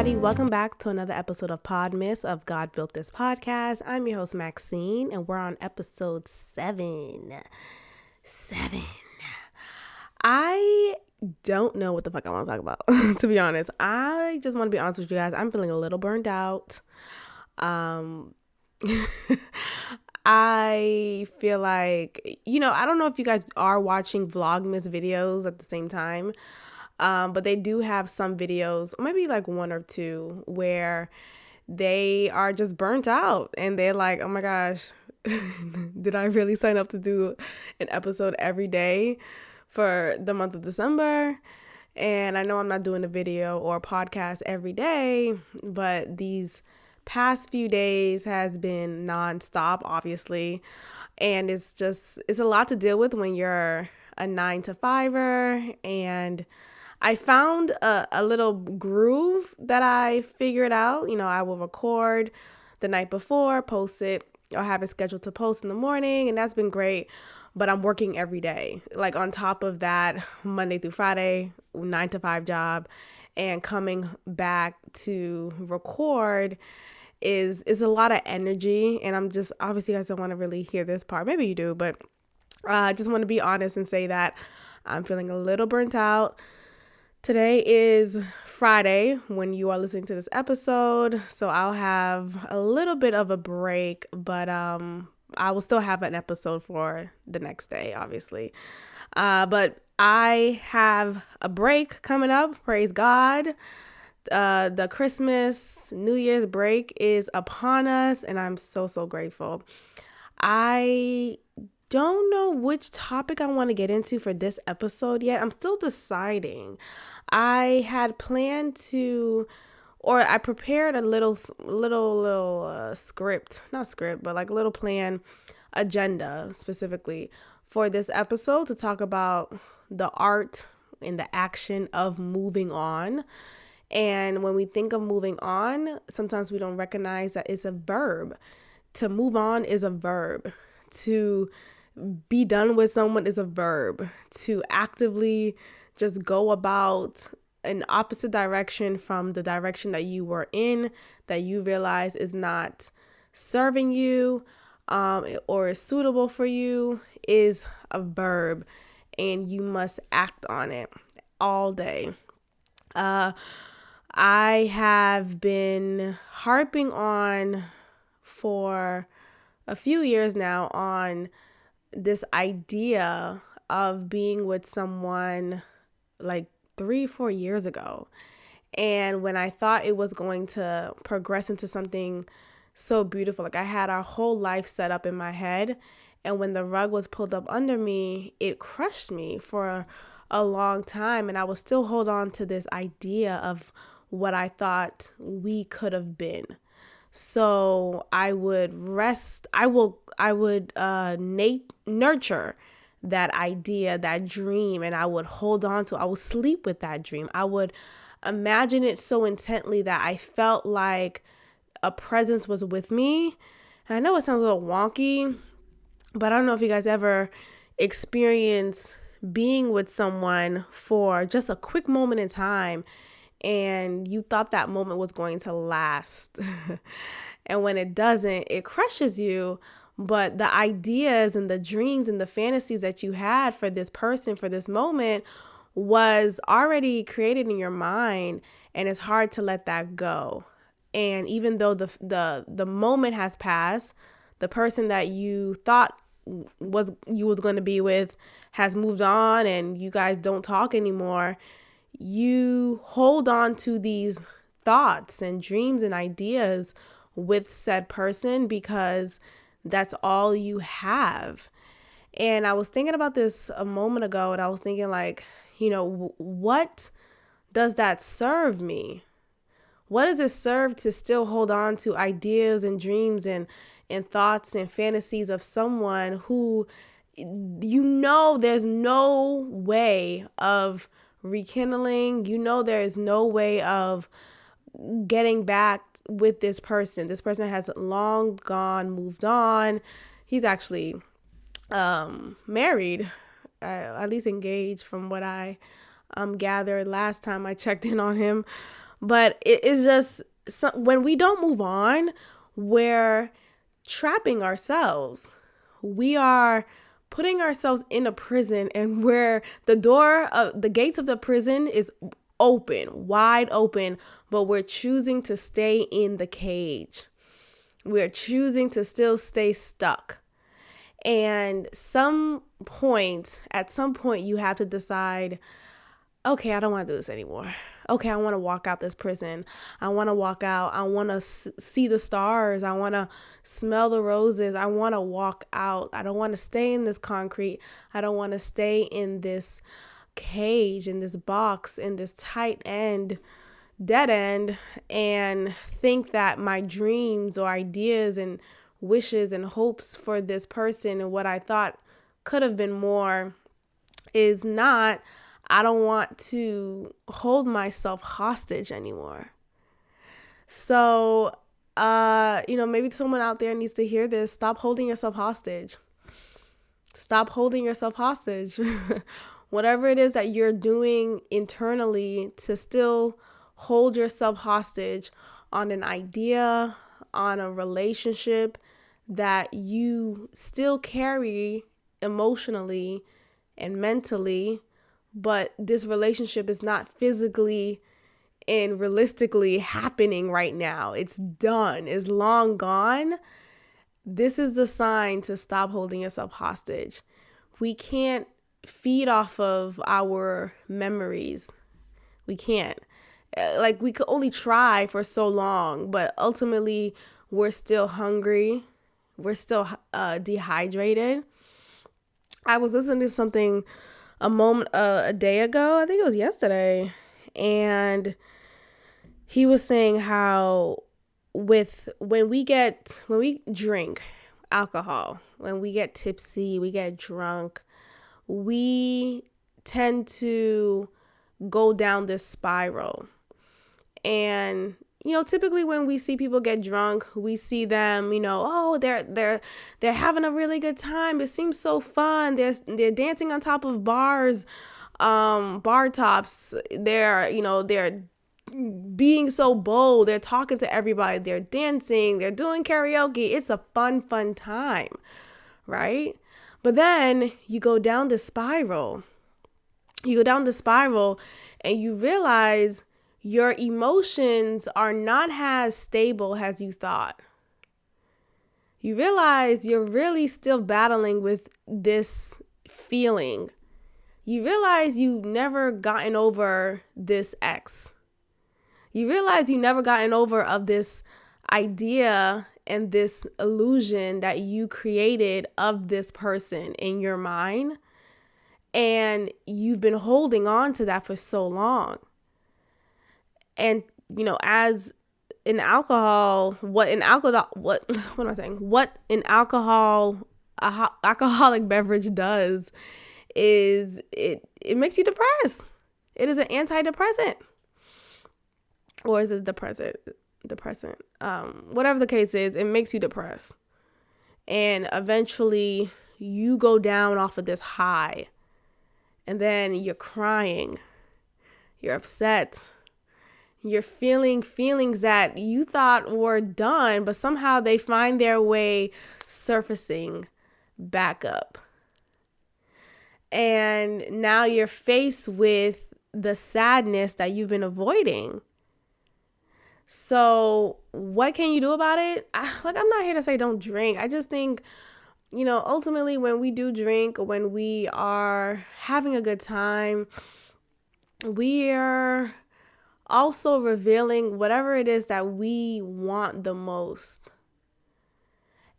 everybody. Welcome back to another episode of PODMAS of God Built This Podcast. I'm your host, Maxine, and we're on episode 7. I don't know what the fuck I want to talk about, to be honest. I just want to be honest with you guys. I'm feeling a little burned out. I feel like, I don't know if you guys are watching Vlogmas videos at the same time. But they do have some videos, maybe like one or two, where they are just burnt out and they're like, oh my gosh, did I really sign up to do an episode every day for the month of December? And I know I'm not doing a video or a podcast every day, but these past few days has been nonstop, obviously. And it's a lot to deal with when you're a 9-to-5er. And I found a little groove that I figured out. I will record the night before, post it, or have it scheduled to post in the morning, and that's been great. But I'm working every day. Like on top of that, Monday through Friday, 9-to-5 job, and coming back to record is a lot of energy. And I'm just, obviously you guys don't want to really hear this part. Maybe you do, but I just want to be honest and say that I'm feeling a little burnt out. Today is Friday when you are listening to this episode, so I'll have a little bit of a break, but I will still have an episode for the next day, obviously. But I have a break coming up, praise God. The Christmas, New Year's break is upon us, and I'm so grateful. I don't know which topic I want to get into for this episode yet. I'm still deciding. I had planned to, or I prepared a little script, not script, but like a little plan agenda specifically for this episode to talk about the art and the action of moving on. And when we think of moving on, sometimes we don't recognize that it's a verb. To move on is a verb. To be done with someone is a verb. To actively just go about an opposite direction from the direction that you were in, that you realize is not serving you or is suitable for you, is a verb, and you must act on it all day. I have been harping on for a few years now on this idea of being with someone like 3-4 years ago. And when I thought it was going to progress into something so beautiful, like I had our whole life set up in my head. And when the rug was pulled up under me, it crushed me for a long time. And I would still hold on to this idea of what I thought we could have been. So I would nurture that idea, that dream, and I would hold on to, I would sleep with that dream. I would imagine it so intently that I felt like a presence was with me. And I know it sounds a little wonky, but I don't know if you guys ever experience being with someone for just a quick moment in time and you thought that moment was going to last. And when it doesn't, it crushes you. But the ideas and the dreams and the fantasies that you had for this person, for this moment, was already created in your mind, and it's hard to let that go. And even though the moment has passed, the person that you thought was going to be with has moved on and you guys don't talk anymore, you hold on to these thoughts and dreams and ideas with said person because that's all you have. And I was thinking about this a moment ago, and I was thinking like, what does that serve me? What does it serve to still hold on to ideas and dreams and thoughts and fantasies of someone who, there's no way of rekindling, there is no way of getting back with this person. This person has long gone, moved on. He's actually married, at least engaged from what I gathered last time I checked in on him. But it is just when we don't move on, we're trapping ourselves. We are putting ourselves in a prison, and where the gates of the prison is open, wide open, but we're choosing to stay in the cage. We're choosing to still stay stuck. And at some point, you have to decide, okay, I don't want to do this anymore. Okay, I want to walk out this prison. I want to walk out. I want to see the stars. I want to smell the roses. I want to walk out. I don't want to stay in this concrete. I don't want to stay in this cage, in this box, in this dead end, and think that my dreams or ideas and wishes and hopes for this person and what I thought could have been more is not. I don't want to hold myself hostage anymore. So, maybe someone out there needs to hear this. Stop holding yourself hostage. Stop holding yourself hostage. Whatever it is that you're doing internally to still hold yourself hostage on an idea, on a relationship that you still carry emotionally and mentally, but this relationship is not physically and realistically happening right now. It's done. It's long gone. This is the sign to stop holding yourself hostage. We can't feed off of our memories. We can't. We could only try for so long, but ultimately we're still hungry. We're still dehydrated. I was listening to something a day ago, I think it was yesterday, and he was saying how when we drink alcohol, when we get tipsy, we get drunk, we tend to go down this spiral. And typically when we see people get drunk, we see them, they're having a really good time. It seems so fun. They're dancing on top of bars, bar tops. They're being so bold. They're talking to everybody. They're dancing. They're doing karaoke. It's a fun time, right? But then you go down the spiral. And you realize your emotions are not as stable as you thought. You realize you're really still battling with this feeling. You realize you've never gotten over this ex. You realize you never gotten over of this idea and this illusion that you created of this person in your mind. And you've been holding on to that for so long. And, as an alcoholic beverage does is it makes you depressed. It is an antidepressant. Or is it depressant? Whatever the case is, it makes you depressed. And eventually you go down off of this high. And then you're crying. You're upset. You're feeling feelings that you thought were done, but somehow they find their way surfacing back up. And now you're faced with the sadness that you've been avoiding. So what can you do about it? I'm not here to say don't drink. I just think, ultimately when we do drink, when we are having a good time, we are also revealing whatever it is that we want the most.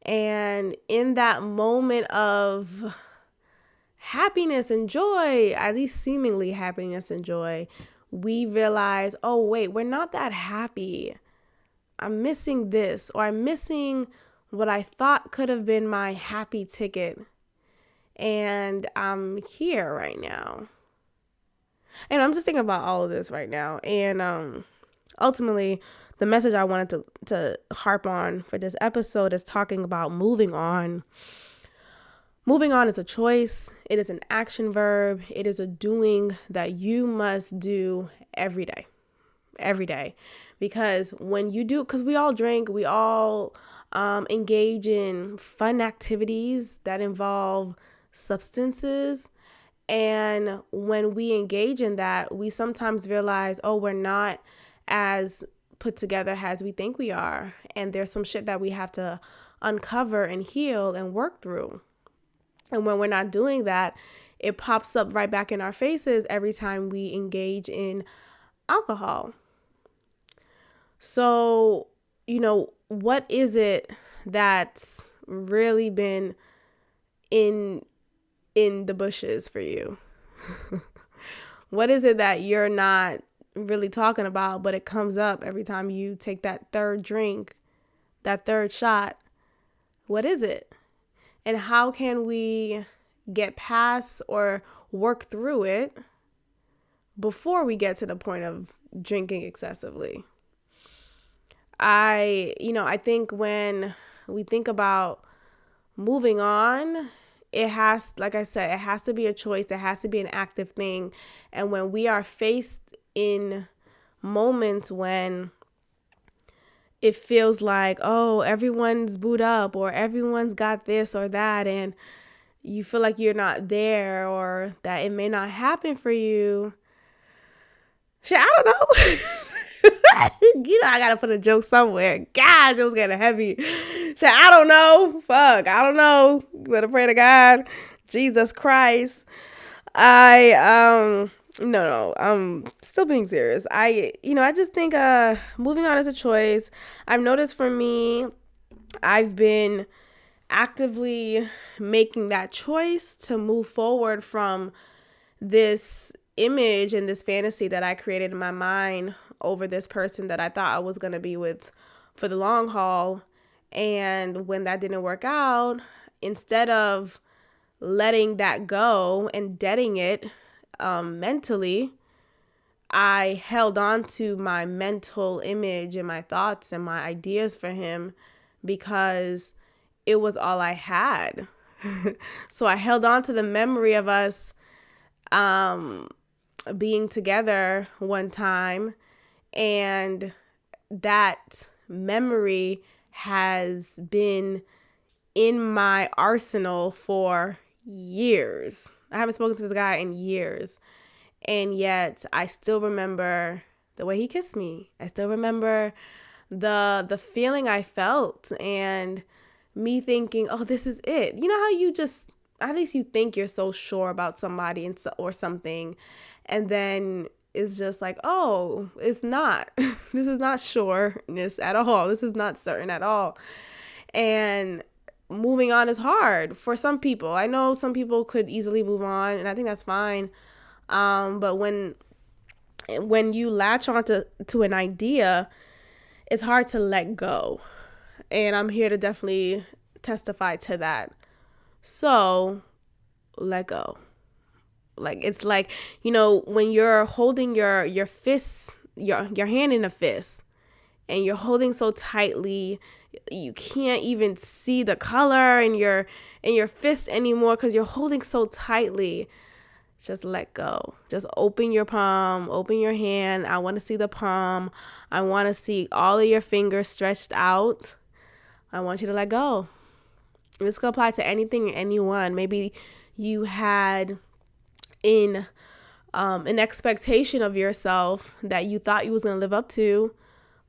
And in that moment of happiness and joy, at least seemingly happiness and joy, we realize, oh, wait, we're not that happy. I'm missing this, or I'm missing what I thought could have been my happy ticket. And I'm here right now. And I'm just thinking about all of this right now. And ultimately, the message I wanted to harp on for this episode is talking about moving on. Moving on is a choice. It is an action verb. It is a doing that you must do every day. every day. Because when you do, because we all drink, we all engage in fun activities that involve substances. And when we engage in that, we sometimes realize, oh, we're not as put together as we think we are. And there's some shit that we have to uncover and heal and work through. And when we're not doing that, it pops up right back in our faces every time we engage in alcohol. So, what is it that's really been in the bushes for you? What is it that you're not really talking about, but it comes up every time you take that third drink, that third shot? What is it? And how can we get past or work through it before we get to the point of drinking excessively? I think when we think about moving on, it has, like I said, it has to be a choice. It has to be an active thing. And when we are faced in moments when it feels like, oh, everyone's booed up or everyone's got this or that, and you feel like you're not there or that it may not happen for you. Shit, I don't know. I gotta put a joke somewhere. Gosh, it was getting heavy. Shit, I don't know. Fuck, I don't know. You better pray to God. Jesus Christ. No, I'm still being serious. I just think moving on is a choice. I've noticed for me, I've been actively making that choice to move forward from this image and this fantasy that I created in my mind over this person that I thought I was going to be with for the long haul. And when that didn't work out, instead of letting that go and deading it mentally, I held on to my mental image and my thoughts and my ideas for him because it was all I had. So I held on to the memory of us being together one time, and that memory has been in my arsenal for years. I haven't spoken to this guy in years, and yet I still remember the way he kissed me. I still remember the feeling I felt and me thinking, oh, this is it. You know how you just, at least you think you're so sure about somebody or something, and then it's just like, oh, it's not. This is not sureness at all. This is not certain at all. And moving on is hard for some people. I know some people could easily move on, and I think that's fine. But when you latch on to an idea, it's hard to let go. And I'm here to definitely testify to that. So let go. Like, it's like, when you're holding your fist, your hand in a fist, and you're holding so tightly, you can't even see the color in your fist anymore because you're holding so tightly. Just let go. Just open your palm, open your hand. I want to see the palm. I want to see all of your fingers stretched out. I want you to let go. This could apply to anything and anyone. Maybe you had an expectation of yourself that you thought you was going to live up to,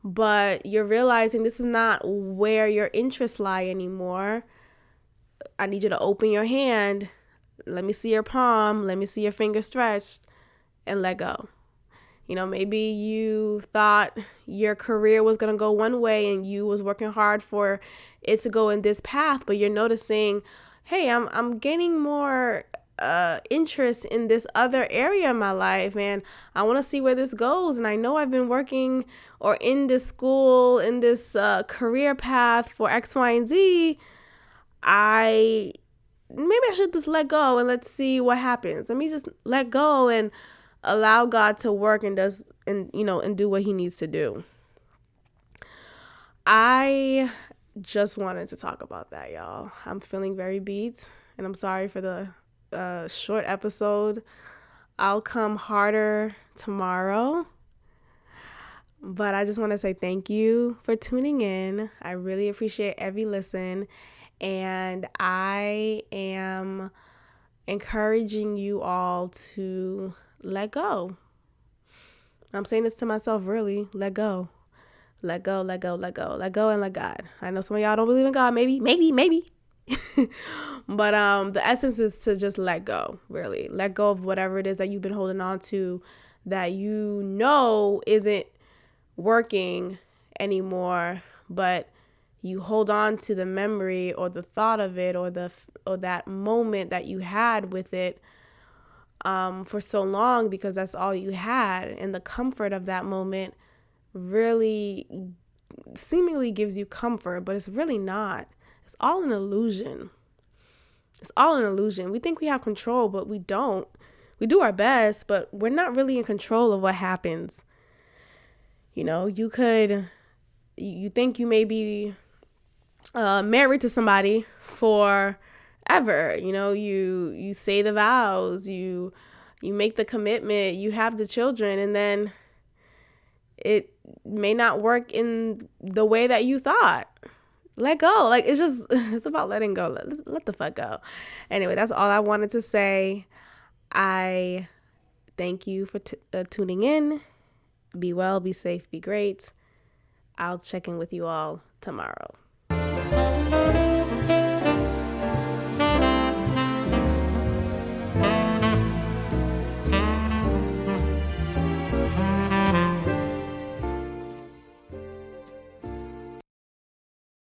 but you're realizing this is not where your interests lie anymore. I need you to open your hand. Let me see your palm. Let me see your finger stretched, and let go. Maybe you thought your career was going to go one way and you was working hard for it to go in this path, but you're noticing, hey, I'm gaining more interest in this other area of my life, and I want to see where this goes. And I know I've been working or in this school, in this career path for X, Y, and Z. Maybe I should just let go and let's see what happens. Let me just let go and allow God to work and do what he needs to do. I just wanted to talk about that, y'all. I'm feeling very beat, and I'm sorry for the short episode. I'll come harder tomorrow. But I just want to say thank you for tuning in. I really appreciate every listen. And I am encouraging you all to let go. I'm saying this to myself, really. Let go. Let go, let go, let go. Let go and let God. I know some of y'all don't believe in God. Maybe. But the essence is to just let go, really. Let go of whatever it is that you've been holding on to that you know isn't working anymore, but you hold on to the memory or the thought of it or that moment that you had with it for so long because that's all you had, and the comfort of that moment really seemingly gives you comfort, but it's really not. It's all an illusion. It's all an illusion. We think we have control, but we don't. We do our best, but we're not really in control of what happens. You know, you think you may be married to somebody forever. You know, you say the vows, you make the commitment, you have the children, and then it may not work in the way that you thought. Let go. Like, it's about letting go. Let the fuck go. Anyway, that's all I wanted to say. I thank you for tuning in. Be well, be safe, be great. I'll check in with you all tomorrow.